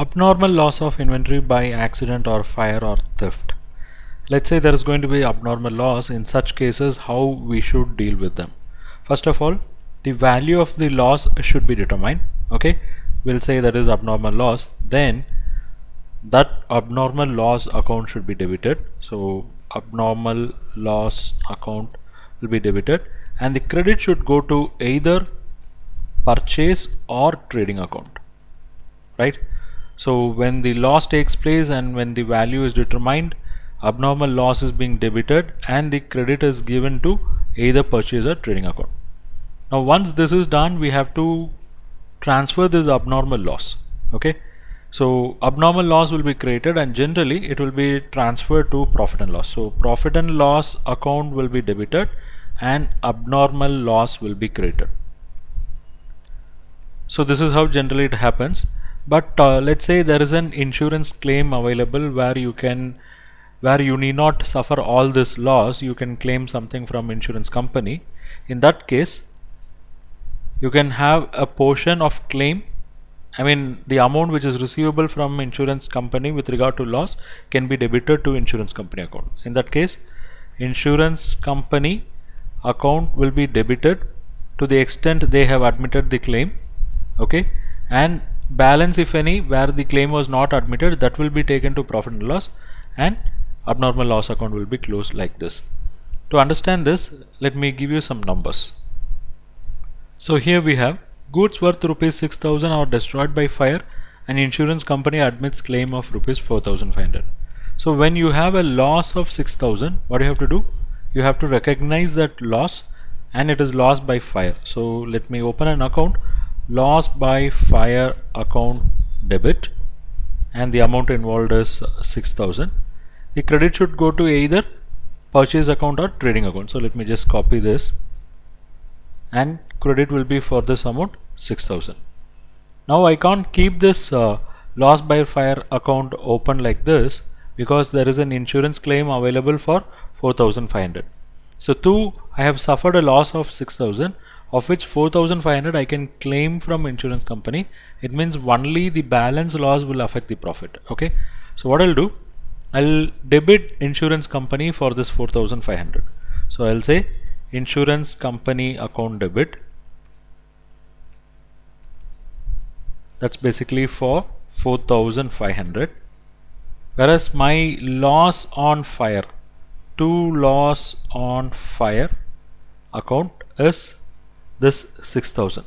Abnormal loss of inventory by accident or fire or theft. Let's say there is going to be abnormal loss. In such cases, how we should deal with them? First of all, the value of the loss should be determined. Okay, we'll say that is abnormal loss. Then that abnormal loss account should be debited. So abnormal loss account will be debited, and the credit should go to either purchase or trading account, right? So when the loss takes place and when the value is determined, abnormal loss is being debited and the credit is given to either purchase or trading account. Now once this is done, we have to transfer this abnormal loss. Okay, so abnormal loss will be created and generally it will be transferred to profit and loss. So profit and loss account will be debited and abnormal loss will be created. So this is how generally it happens. But let's say there is an insurance claim available where you need not suffer all this loss. You can claim something from insurance company. In that case, you can have a portion of claim. I mean, the amount which is receivable from insurance company with regard to loss can be debited to insurance company account. In that case, insurance company account will be debited to the extent they have admitted the claim. Okay, and balance, if any, where the claim was not admitted, that will be taken to profit and loss, and abnormal loss account will be closed like this. To understand this, let me give you some numbers. So here we have goods worth rupees 6,000 are destroyed by fire and insurance company admits claim of rupees 4,500. So when you have a loss of 6,000, what do you have to do? You have to recognize that loss, and it is loss by fire. So let me open an account, loss by fire account debit, and the amount involved is 6,000. The credit should go to either purchase account or trading account. So let me just copy this, and credit will be for this amount 6,000. Now I can't keep this loss by fire account open like this because there is an insurance claim available for 4,500. So I have suffered a loss of 6,000, of which 4,500 I can claim from insurance company. It means only the balance loss will affect the profit. Okay, so what I'll do, I'll debit insurance company for this 4,500. So I'll say insurance company account debit. That's basically for 4,500. Whereas my loss on fire, loss on fire account is this 6,000.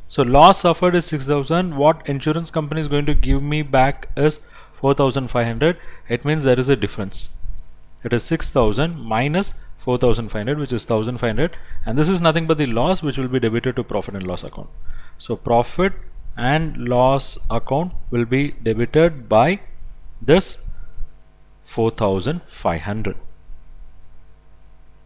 So loss suffered is 6,000. What insurance company is going to give me back is 4,500. It means there is a difference. It is 6,000 minus 4,500, which is 1,500, and this is nothing but the loss which will be debited to profit and loss account. So profit and loss account will be debited by this 4,500.